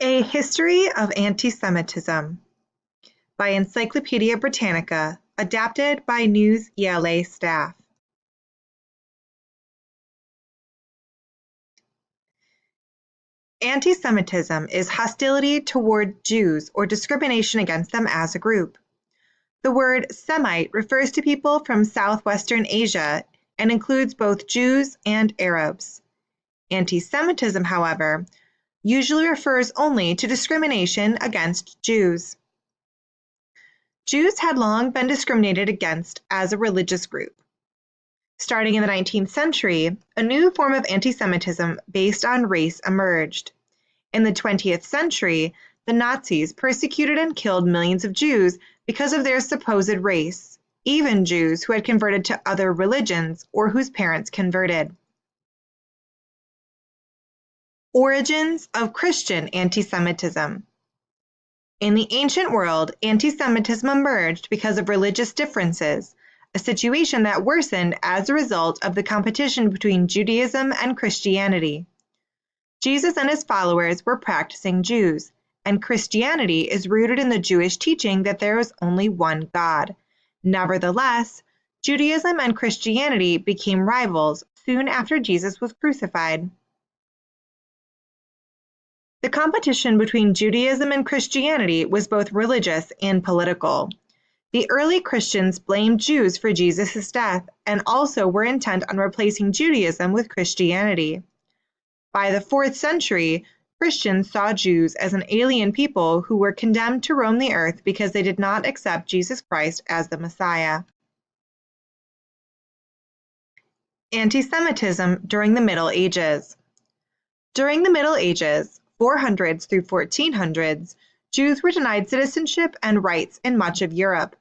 A History of Anti-Semitism by Encyclopedia Britannica, adapted by News ELA staff. Anti-Semitism is hostility toward Jews or discrimination against them as a group. The word Semite refers to people from southwestern Asia and includes both Jews and Arabs. Anti-Semitism, however, usually refers only to discrimination against Jews. Jews had long been discriminated against as a religious group. Starting in the 19th century, a new form of anti-Semitism based on race emerged. In the 20th century, the Nazis persecuted and killed millions of Jews because of their supposed race, even Jews who had converted to other religions or whose parents converted. Origins of Christian anti-Semitism. In the ancient world, anti-Semitism emerged because of religious differences, a situation that worsened as a result of the competition between Judaism and Christianity. Jesus and his followers were practicing Jews, and Christianity is rooted in the Jewish teaching that there is only one God. Nevertheless, Judaism and Christianity became rivals soon after Jesus was crucified. The competition between Judaism and Christianity was both religious and political. The early Christians blamed Jews for Jesus' death and also were intent on replacing Judaism with Christianity. By the 4th century, Christians saw Jews as an alien people who were condemned to roam the earth because they did not accept Jesus Christ as the Messiah. Anti-Semitism during the Middle Ages. During the Middle Ages, 400s through 1400s, Jews were denied citizenship and rights in much of Europe.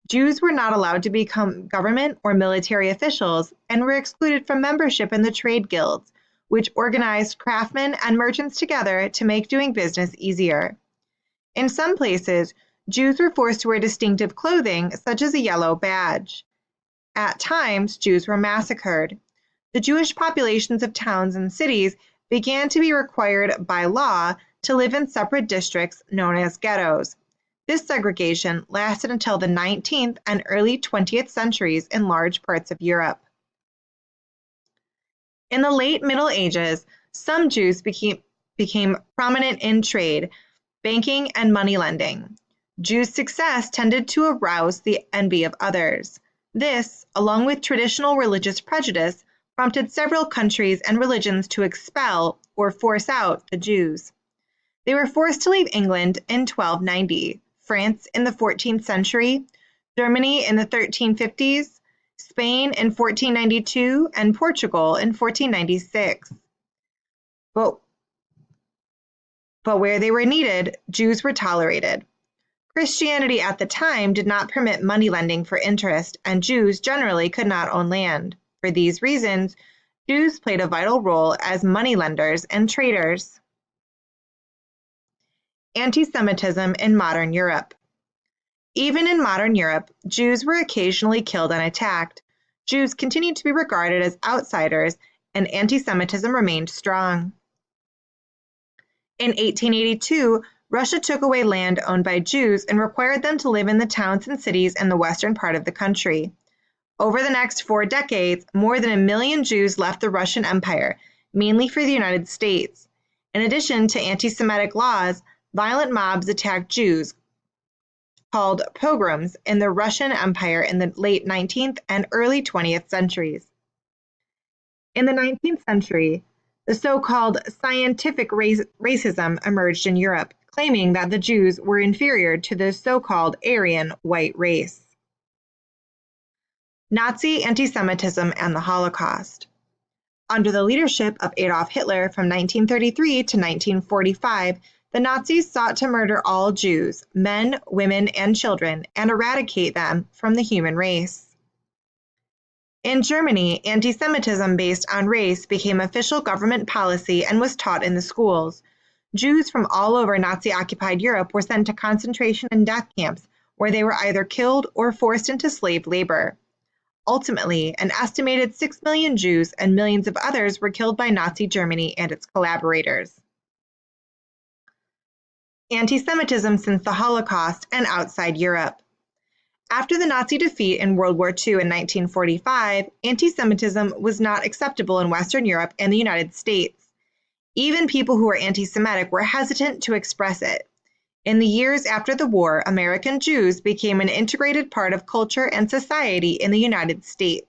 Jews were not allowed to become government or military officials and were excluded from membership in the trade guilds, which organized craftsmen and merchants together to make doing business easier. In some places, Jews were forced to wear distinctive clothing, such as a yellow badge. At times, Jews were massacred. The Jewish populations of towns and cities began to be required by law to live in separate districts known as ghettos. This segregation lasted until the 19th and early 20th centuries in large parts of Europe. In the late Middle Ages, some Jews became prominent in trade, banking, and money lending. Jews' success tended to arouse the envy of others. This, along with traditional religious prejudice, prompted several countries and religions to expel or force out the Jews. They were forced to leave England in 1290, France in the 14th century, Germany in the 1350s, Spain in 1492, and Portugal in 1496. But where they were needed, Jews were tolerated. Christianity at the time did not permit money lending for interest, and Jews generally could not own land. For these reasons, Jews played a vital role as moneylenders and traders. Anti-Semitism in modern Europe. Even in modern Europe, Jews were occasionally killed and attacked. Jews continued to be regarded as outsiders, and anti-Semitism remained strong. In 1882, Russia took away land owned by Jews and required them to live in the towns and cities in the western part of the country. Over the next 4 decades, more than 1 million Jews left the Russian Empire, mainly for the United States. In addition to anti-Semitic laws, violent mobs attacked Jews, called pogroms, in the Russian Empire in the late 19th and early 20th centuries. In the 19th century, the so-called scientific racism emerged in Europe, claiming that the Jews were inferior to the so-called Aryan white race. Nazi anti-Semitism and the Holocaust. Under the leadership of Adolf Hitler from 1933 to 1945, the Nazis sought to murder all Jews, men, women, and children, and eradicate them from the human race. In Germany, anti-Semitism based on race became official government policy and was taught in the schools. Jews from all over Nazi-occupied Europe were sent to concentration and death camps, where they were either killed or forced into slave labor. Ultimately, an estimated 6 million Jews and millions of others were killed by Nazi Germany and its collaborators. Anti-Semitism since the Holocaust and outside Europe. After the Nazi defeat in World War II in 1945, anti-Semitism was not acceptable in Western Europe and the United States. Even people who were anti-Semitic were hesitant to express it. In the years after the war, American Jews became an integrated part of culture and society in the United States.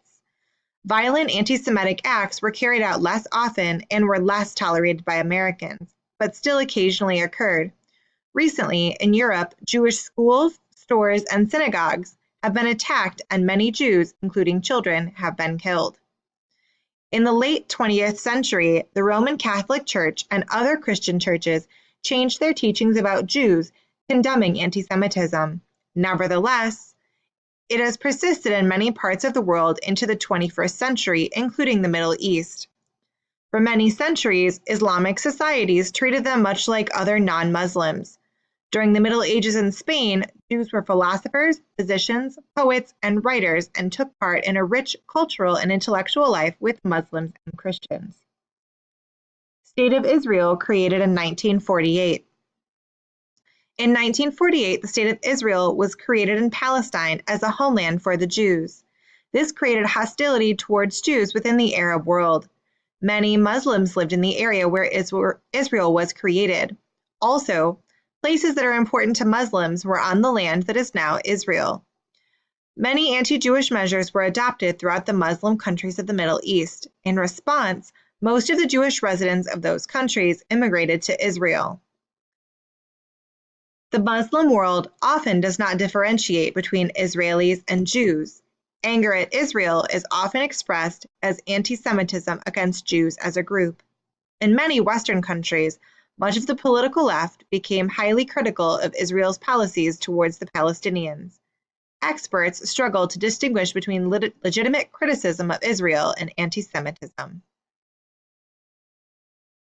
Violent anti-Semitic acts were carried out less often and were less tolerated by Americans, but still occasionally occurred. Recently, in Europe, Jewish schools, stores, and synagogues have been attacked, and many Jews, including children, have been killed. In the late 20th century, the Roman Catholic Church and other Christian churches changed their teachings about Jews, condemning anti-Semitism. Nevertheless, it has persisted in many parts of the world into the 21st century, including the Middle East. For many centuries, Islamic societies treated them much like other non-Muslims. During the Middle Ages in Spain, Jews were philosophers, physicians, poets, and writers, and took part in a rich cultural and intellectual life with Muslims and Christians. State of Israel created in 1948. In 1948, the State of Israel was created in Palestine as a homeland for the Jews. This created hostility towards Jews within the Arab world. Many Muslims lived in the area where Israel was created. Also, places that are important to Muslims were on the land that is now Israel. Many anti-Jewish measures were adopted throughout the Muslim countries of the Middle East. In response, most of the Jewish residents of those countries immigrated to Israel. The Muslim world often does not differentiate between Israelis and Jews. Anger at Israel is often expressed as anti-Semitism against Jews as a group. In many Western countries, much of the political left became highly critical of Israel's policies towards the Palestinians. Experts struggle to distinguish between legitimate criticism of Israel and anti-Semitism.